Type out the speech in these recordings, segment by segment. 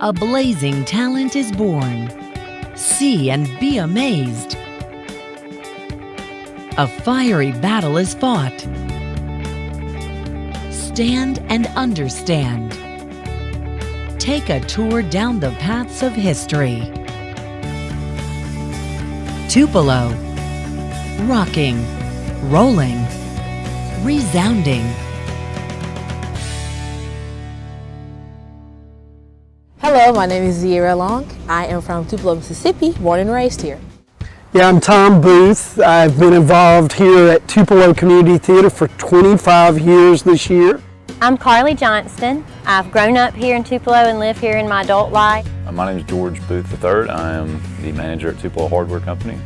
a blazing talent is born. See and be amazed. A fiery battle is fought. Stand and understand. Take a tour down the paths of history. Tupelo. Rocking, rolling, resounding. Hello, my name is Zierra Long. I am from Tupelo, Mississippi, born and raised here. Yeah, I'm Tom Booth. I've been involved here at Tupelo Community Theater for 25 years this year. I'm Carly Johnston. I've grown up here in Tupelo and live here in my adult life. My name is George Booth III. I am the manager at Tupelo Hardware Company.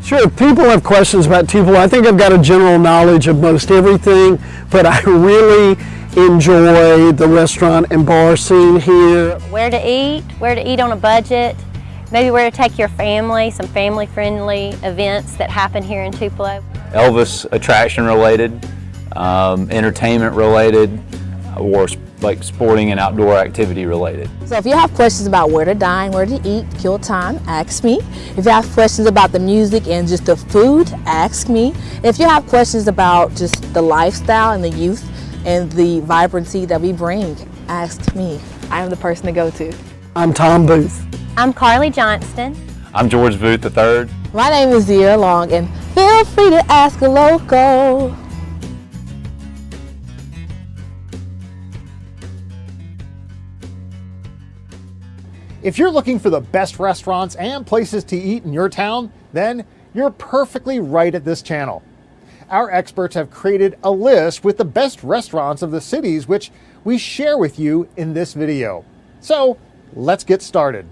Sure, if people have questions about Tupelo, I think I've got a general knowledge of most everything, but I really enjoy the restaurant and bar scene here. Where to eat on a budget, maybe where to take your family, some family-friendly events that happen here in Tupelo. Elvis attraction related, entertainment related, or like sporting and outdoor activity related. So if you have questions about where to dine, where to eat, kill time, ask me. If you have questions about the music and just the food, ask me. If you have questions about just the lifestyle and the youth and the vibrancy that we bring, ask me. I am the person to go to. I'm Tom Booth. I'm Carly Johnston. I'm George Booth III. My name is Zierra Long, and feel free to ask a local. If you're looking for the best restaurants and places to eat in your town, then you're perfectly right at this channel. Our experts have created a list with the best restaurants of the cities, which we share with you in this video. So let's get started.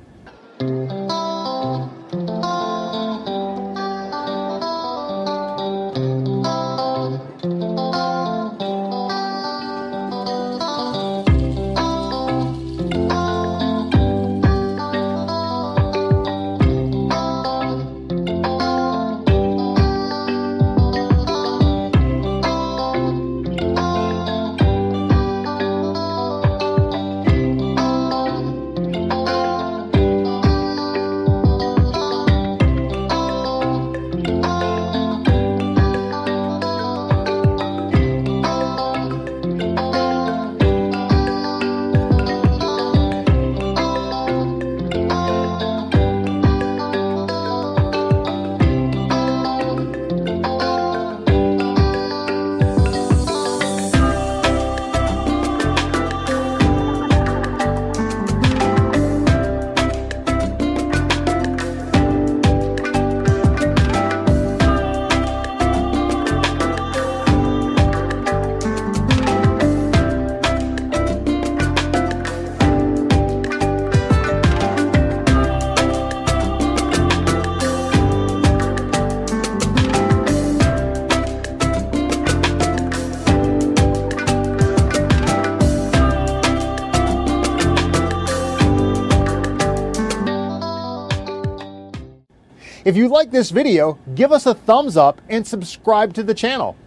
If you like this video, give us a thumbs up and subscribe to the channel.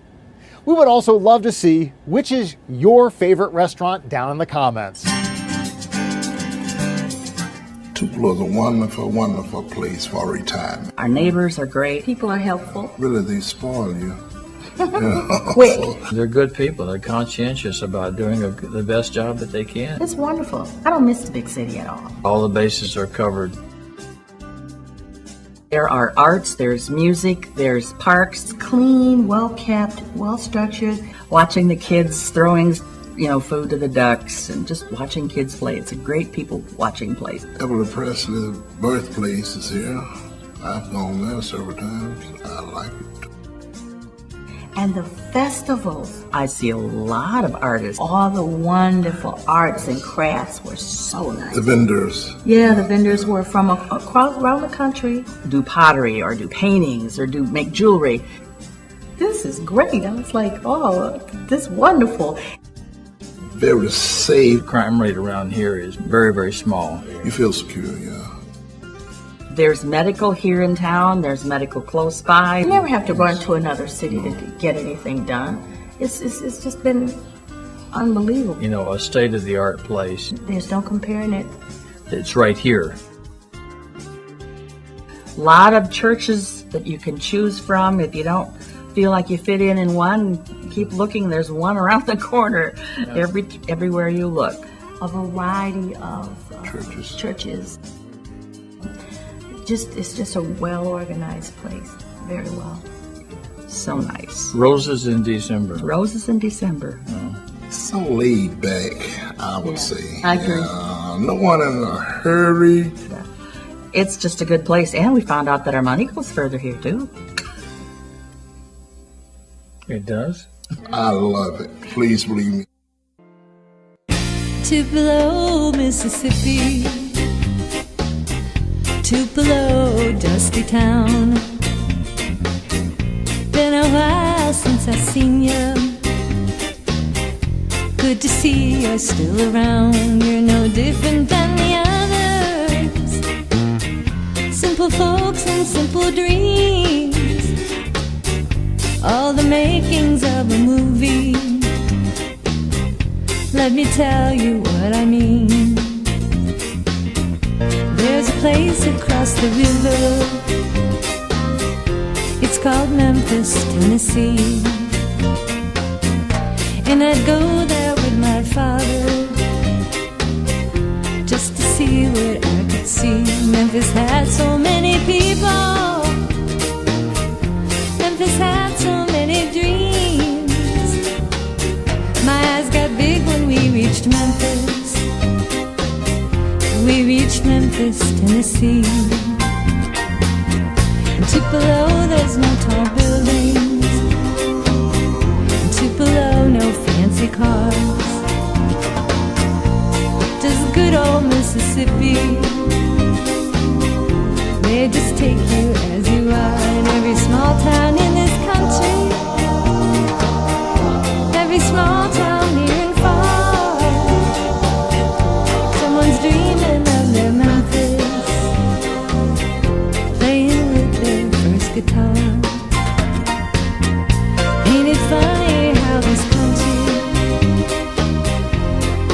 We would also love to see which is your favorite restaurant down in the comments. Tupelo is a wonderful, wonderful place for retirement. Our neighbors are great. People are helpful. Really, they spoil you. Quick. They're good people. They're conscientious about doing the best job that they can. It's wonderful. I don't miss the big city at all. All the bases are covered. There are arts, there's music, there's parks, clean, well-kept, well-structured. Watching the kids throwing, food to the ducks and just watching kids play. It's a great people-watching place. Elvis Presley's birthplace is here. I've gone there several times. I like it. And the festivals, I see a lot of artists. All the wonderful arts and crafts were so nice. The vendors. Yeah, the vendors were from across around the country. Do pottery or do paintings or make jewelry. This is great. I was like, oh, this is wonderful. Very safe. Crime rate around here is very, very small. You feel secure, yeah. There's medical here in town. There's medical close by. You never have to run to another city to get anything done. It's just been unbelievable. A state-of-the-art place. There's no comparing it it's right here. A lot of churches that you can choose from. If you don't feel like you fit in one, keep looking. There's one around the corner. Everywhere you look. A variety of churches. It's just a well-organized place. Very well. So nice. Roses in December. Roses in December. So laid back, I would say. I agree. No one in a hurry. It's just a good place, and we found out that our money goes further here too. It does? I love it. Please believe me. Tupelo, Mississippi, Tupelo, dusty town. Been a while since I've seen you. Good to see you're still around. You're no different than the others. Simple folks and simple dreams. All the makings of a movie. Let me tell you what I mean. There's a place across the river. It's called Memphis, Tennessee. And I'd go there with my father just to see what I could see. Memphis had so many people. Memphis had so many dreams. My eyes got big when we reached Memphis. We reached Memphis, Tennessee. In Tupelo, there's no tall buildings. In Tupelo, no fancy cars. Just good old Mississippi. They just take you as you are. In every small town in this country, every small town near and far, someone's dreaming of their Memphis, playing with their first guitar. Ain't it funny how this country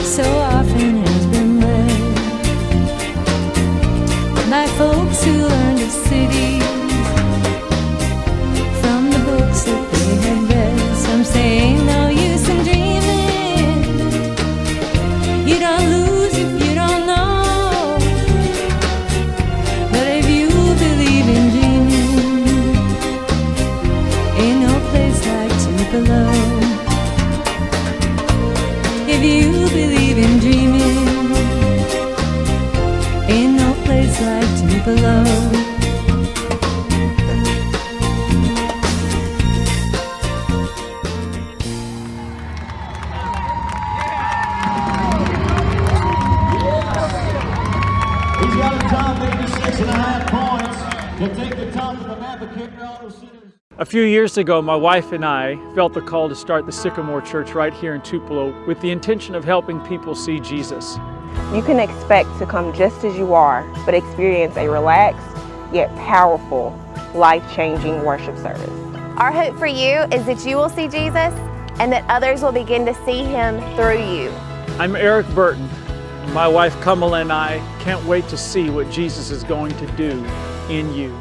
so often has been led by folks who learned of cities from the books that they had read. Some say ain't no use in dreaming. You don't lose if you don't know. But if you believe in dreaming, ain't no place like Tupelo. If you believe in dreaming, ain't no place like Tupelo. He's got a top 86.5 points to take the top of the map of Colorado City. A few years ago, my wife and I felt the call to start the Sycamore Church right here in Tupelo with the intention of helping people see Jesus. You can expect to come just as you are, but experience a relaxed yet powerful, life-changing worship service. Our hope for you is that you will see Jesus and that others will begin to see Him through you. I'm Eric Burton. My wife Kamala and I can't wait to see what Jesus is going to do in you.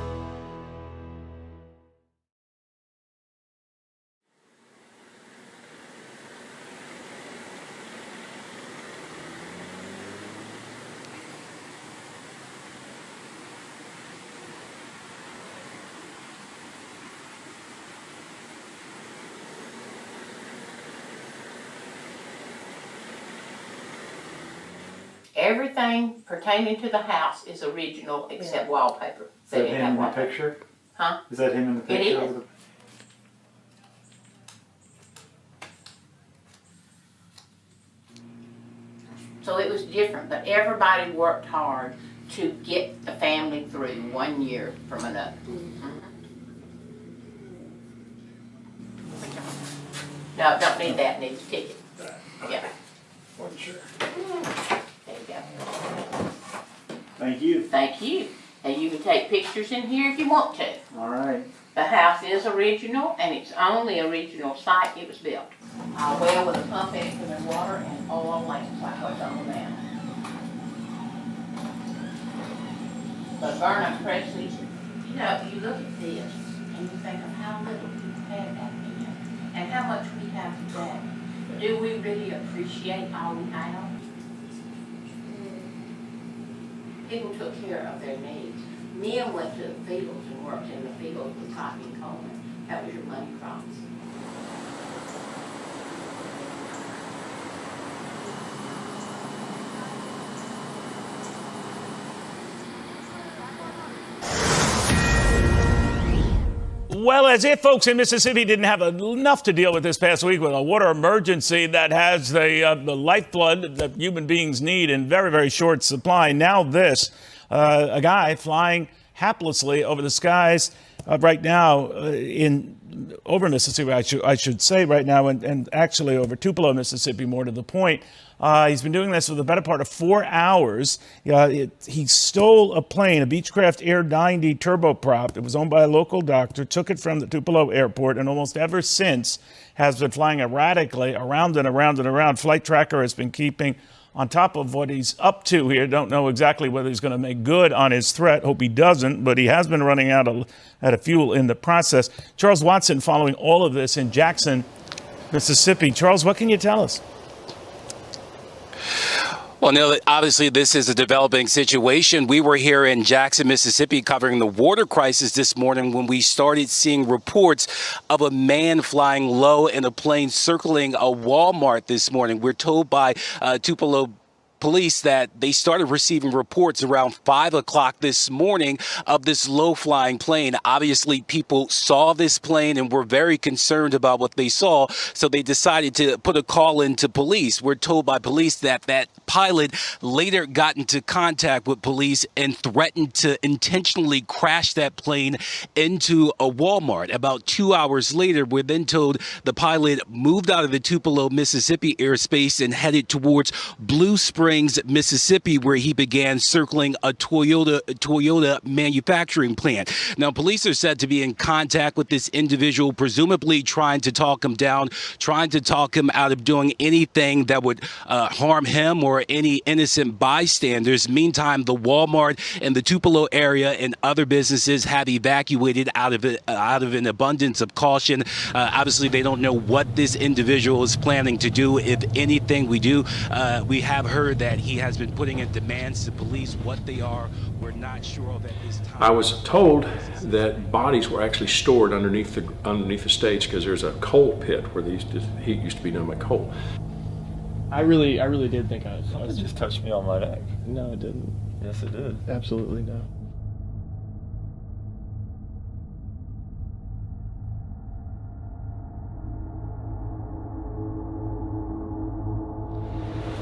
Everything pertaining to the house is original except wallpaper. Is that him in the picture? Huh? Is that him in the picture? It is. So it was different, but everybody worked hard to get the family through 1 year from another. No, don't need that, need a ticket. Yeah. Sure. There you go. Thank you. Thank you. And you can take pictures in here if you want to. All right. The house is original, and it's on the original site it was built. A well with a pump in it for the water and oil lamps like what's on now. But Vernon Presley, you know, you look at this and you think of how little people had back then and how much we have today. Do we really appreciate all we have? People took care of their needs. Men went to the fields and worked in the fields with cotton and corn. That was your money crops. Well, as if folks in Mississippi didn't have enough to deal with this past week with a water emergency that has the lifeblood that human beings need in very, very short supply. Now this, a guy flying haplessly over the skies right now over Mississippi, I should say right now, and actually over Tupelo, Mississippi, more to the point. He's been doing this for the better part of 4 hours. He stole a plane, a Beechcraft Air 90 turboprop. It was owned by a local doctor, took it from the Tupelo airport, and almost ever since has been flying erratically around and around and around. Flight Tracker has been keeping on top of what he's up to here. Don't know exactly whether he's going to make good on his threat. Hope he doesn't, but he has been running out of fuel in the process. Charles Watson following all of this in Jackson, Mississippi. Charles, what can you tell us? Well, Neil, obviously this is a developing situation. We were here in Jackson, Mississippi, covering the water crisis this morning when we started seeing reports of a man flying low in a plane circling a Walmart this morning. We're told by Tupelo police that they started receiving reports around 5 o'clock this morning of this low-flying plane. Obviously, people saw this plane and were very concerned about what they saw, so they decided to put a call into police. We're told by police that that pilot later got into contact with police and threatened to intentionally crash that plane into a Walmart. About 2 hours later, we're then told the pilot moved out of the Tupelo, Mississippi airspace and headed towards Blue Springs, Mississippi, where he began circling a Toyota manufacturing plant. Now, police are said to be in contact with this individual, presumably trying to talk him down, trying to talk him out of doing anything that would harm him or any innocent bystanders. Meantime, the Walmart in the Tupelo area and other businesses have evacuated out of an abundance of caution. Obviously, they don't know what this individual is planning to do, if anything. We have heard that he has been putting in demands to police. What they are, we're not sure of at this time. I was told that bodies were actually stored underneath the stage because there's a coal pit where heat used to be done by coal. I really did think I was. It just touched me on my neck. No, it didn't. Yes, it did. Absolutely no.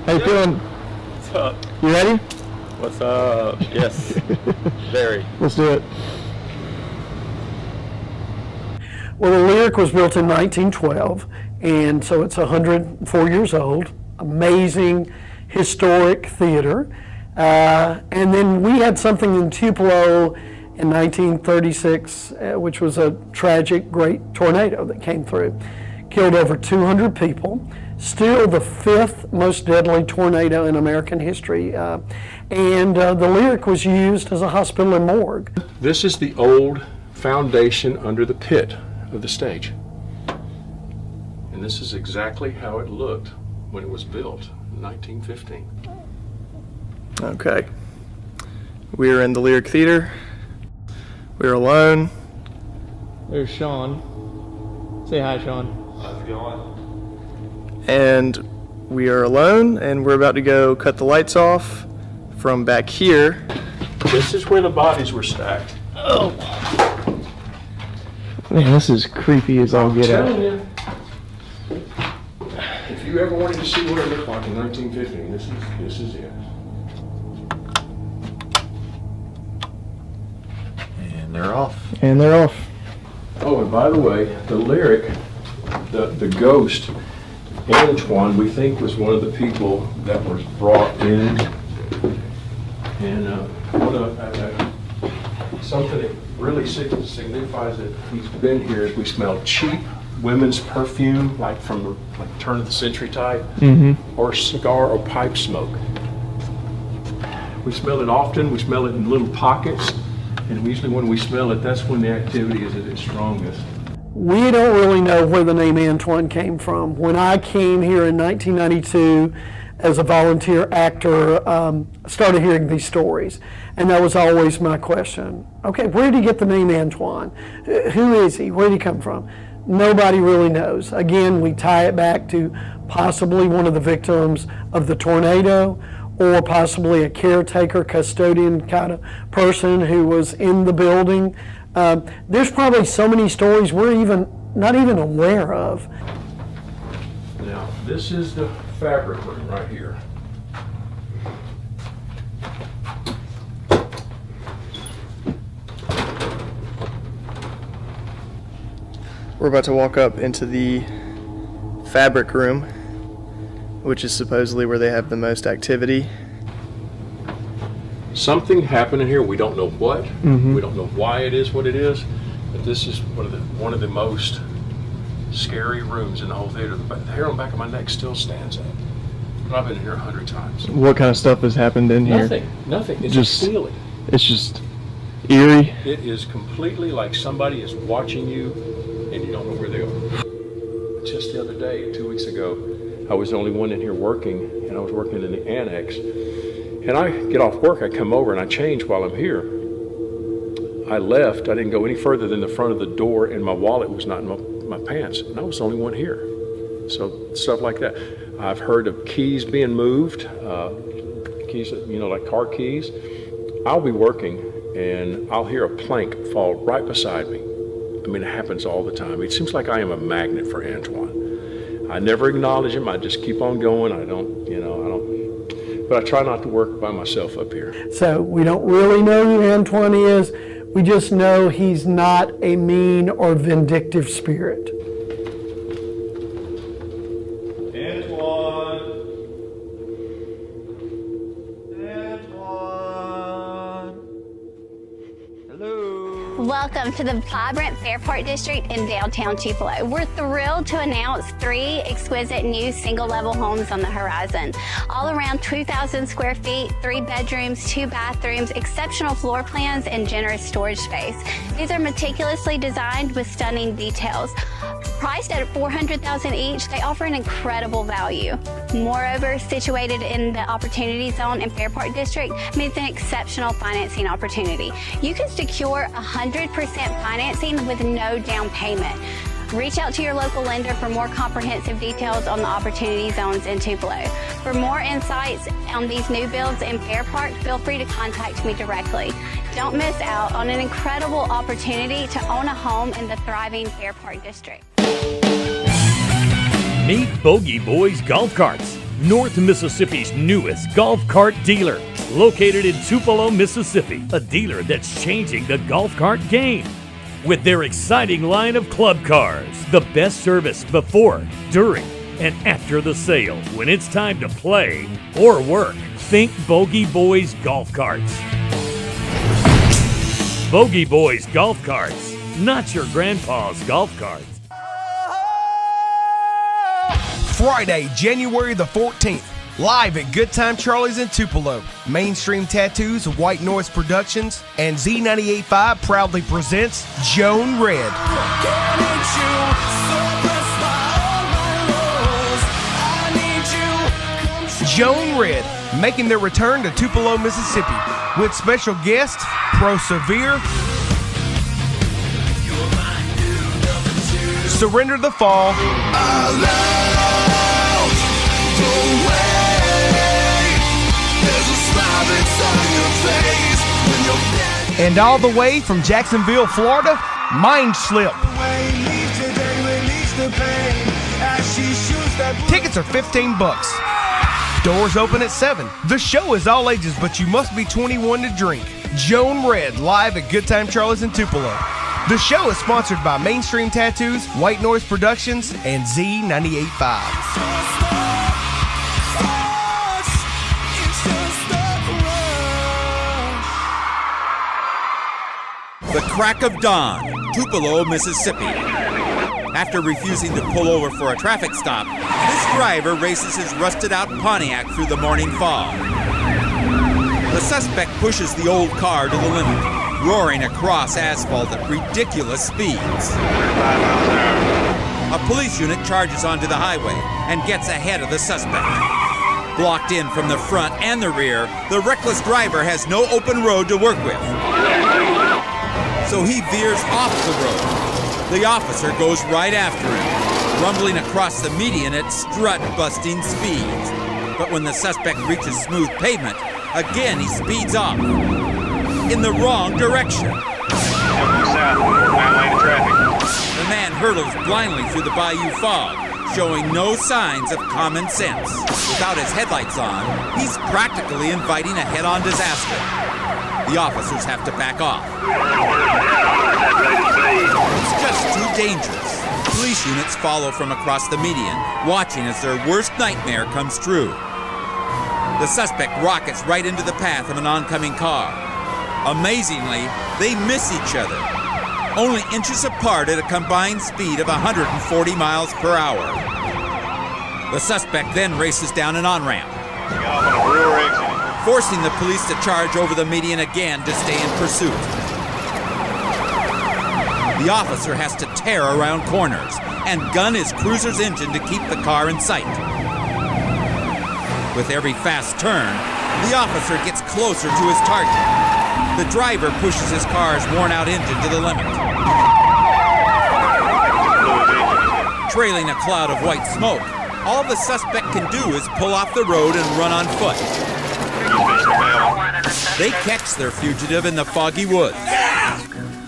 How you feeling? What's up? You ready? What's up? Yes. Very. Let's do it. Well, the Lyric was built in 1912, and so it's 104 years old. Amazing, historic theater. And then we had something in Tupelo in 1936, which was a tragic, great tornado that came through. Killed over 200 people. Still the 5th most deadly tornado in American history. And the Lyric was used as a hospital and morgue. This is the old foundation under the pit of the stage. And this is exactly how it looked when it was built in 1915. Okay. We're in the Lyric Theater. We're alone. There's Sean. Say hi, Sean. How's it going? And we are alone, and we're about to go cut the lights off from back here. This is where the bodies were stacked. Oh. Man, this is creepy as all get out. You, if you ever wanted to see what it looked like in 1915, this is it. And they're off. And they're off. Oh, and by the way, the Lyric, the ghost, Antoine, we think was one of the people that was brought in, and something that really signifies that he's been here is we smell cheap women's perfume, like from the turn of the century type, or cigar or pipe smoke. We smell it often, we smell it in little pockets, and usually when we smell it, that's when the activity is at its strongest. We don't really know where the name Antoine came from. When I came here in 1992 as a volunteer actor, started hearing these stories, and that was always my question. Okay, where did he get the name Antoine? Who is he? Where did he come from? Nobody really knows. Again, we tie it back to possibly one of the victims of the tornado, or possibly a caretaker, custodian kind of person who was in the building. There's probably so many stories we're not even aware of. Now, this is the fabric room right here. We're about to walk up into the fabric room, which is supposedly where they have the most activity. Something happened in here. We don't know what. Mm-hmm. We don't know why it is what it is. But this is one of the most scary rooms in the whole theater. The hair on the back of my neck still stands up. And I've been here 100 times. What kind of stuff has happened in here? Nothing. It's Just a feeling. It's just eerie. It is completely like somebody is watching you and you don't know where they are. Just the other day, 2 weeks ago, I was the only one in here working, and I was working in the annex. And I get off work, I come over and I change while I'm here. I left, I didn't go any further than the front of the door, and my wallet was not in my pants, and I was the only one here. So stuff like that. I've heard of keys being moved, keys, like car keys. I'll be working and I'll hear a plank fall right beside me. I mean, it happens all the time. It seems like I am a magnet for Antoine. I never acknowledge him. I just keep on going. But I try not to work by myself up here. So we don't really know who Antoine is. We just know he's not a mean or vindictive spirit. Welcome to the vibrant Fairport District in downtown Tupelo. We're thrilled to announce 3 exquisite new single-level homes on the horizon. All around 2,000 square feet, 3 bedrooms, 2 bathrooms, exceptional floor plans, and generous storage space. These are meticulously designed with stunning details. Priced at $400,000 each, they offer an incredible value. Moreover, situated in the Opportunity Zone in Fairport District means an exceptional financing opportunity. You can secure 100% financing with no down payment. Reach out to your local lender for more comprehensive details on the Opportunity Zones in Tupelo. For more insights on these new builds in Fair Park, feel free to contact me directly. Don't miss out on an incredible opportunity to own a home in the thriving Fair Park District. Meet Bogey Boys Golf Carts, North Mississippi's newest golf cart dealer. Located in Tupelo, Mississippi, a dealer that's changing the golf cart game. With their exciting line of club cars, the best service before, during, and after the sale. When it's time to play or work, think Bogey Boys Golf Carts. Bogey Boys Golf Carts, not your grandpa's golf carts. Friday, January the 14th, live at Good Time Charlie's in Tupelo. Mainstream Tattoos, White Noise Productions, and Z98.5 proudly presents Joan Red. Joan Red, making their return to Tupelo, Mississippi, with special guests Pro Severe, Surrender the Fall, and all the way from Jacksonville, Florida, Mind Slip. Tickets are $15. Doors open at 7. The show is all ages, but you must be 21 to drink. Joan Red, live at Good Time Charlie's in Tupelo. The show is sponsored by Mainstream Tattoos, White Noise Productions, and Z98.5. The crack of dawn, Tupelo, Mississippi. After refusing to pull over for a traffic stop, this driver races his rusted-out Pontiac through the morning fog. The suspect pushes the old car to the limit, roaring across asphalt at ridiculous speeds. 5 miles an hour. A police unit charges onto the highway and gets ahead of the suspect. Blocked in from the front and the rear, the reckless driver has no open road to work with. So he veers off the road. The officer goes right after him, rumbling across the median at strut-busting speeds. But when the suspect reaches smooth pavement, again he speeds off. In the wrong direction. South, 9 lane of traffic. The man hurtles blindly through the bayou fog, showing no signs of common sense. Without his headlights on, he's practically inviting a head-on disaster. The officers have to back off. It's just too dangerous. Police units follow from across the median, watching as their worst nightmare comes true. The suspect rockets right into the path of an oncoming car. Amazingly, they miss each other, only inches apart at a combined speed of 140 miles per hour. The suspect then races down an on-ramp, forcing the police to charge over the median again to stay in pursuit. The officer has to tear around corners and gun his cruiser's engine to keep the car in sight. With every fast turn, the officer gets closer to his target. The driver pushes his car's worn-out engine to the limit. Trailing a cloud of white smoke, all the suspect can do is pull off the road and run on foot. They catch their fugitive in the foggy woods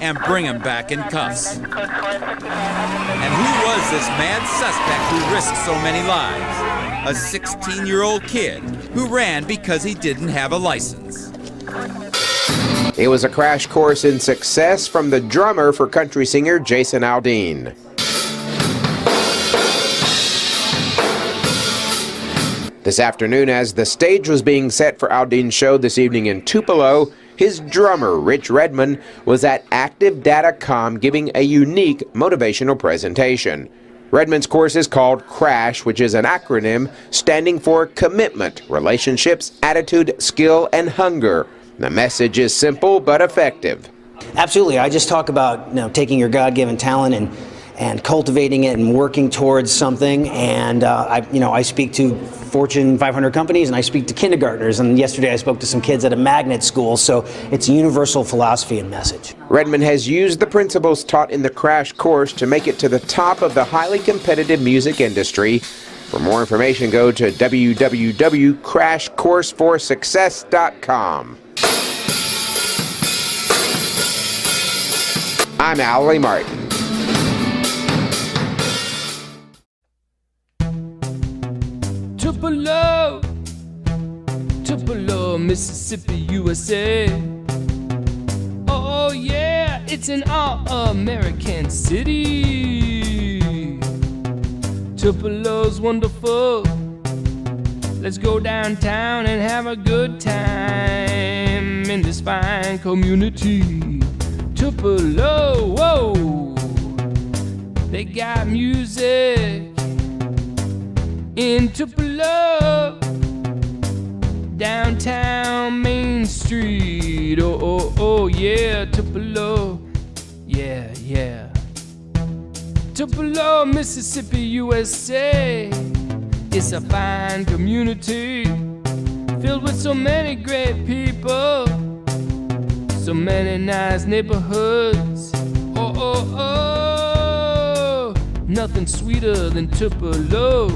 and bring him back in cuffs. And who was this mad suspect who risked so many lives? A 16-year-old kid who ran because he didn't have a license. It was a crash course in success from the drummer for country singer Jason Aldean. This afternoon, as the stage was being set for Aldean's show this evening in Tupelo, his drummer, Rich Redmond, was at Active Datacom giving a unique motivational presentation. Redmond's course is called CRASH, which is an acronym standing for Commitment, Relationships, Attitude, Skill, and Hunger. The message is simple but effective. Absolutely. I just talk about taking your God-given talent and cultivating it and working towards something. And I speak to Fortune 500 companies and I speak to kindergartners. And yesterday I spoke to some kids at a magnet school. So it's a universal philosophy and message. Redmond has used the principles taught in the CRASH course to make it to the top of the highly competitive music industry. For more information, go to www.crashcourseforsuccess.com. I'm Allie Martin. Tupelo, Mississippi, USA. Oh yeah, it's an all-American city. Tupelo's wonderful. Let's go downtown and have a good time in this fine community. Tupelo, whoa, they got music in Tupelo, downtown Main Street. Oh, yeah, Tupelo, yeah. Tupelo, Mississippi, USA. It's a fine community filled with so many great people, so many nice neighborhoods. Oh, nothing sweeter than Tupelo.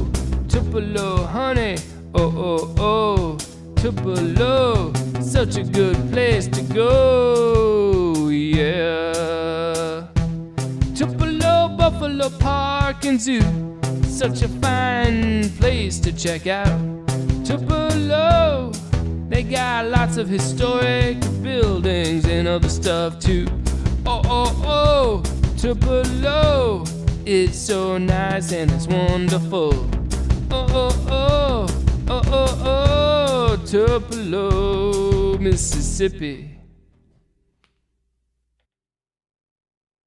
Tupelo, honey, oh, Tupelo, such a good place to go, yeah. Tupelo, Buffalo Park and Zoo, such a fine place to check out. Tupelo, they got lots of historic buildings and other stuff too. Oh, Tupelo, it's so nice and it's wonderful. Oh, Tupelo, Mississippi.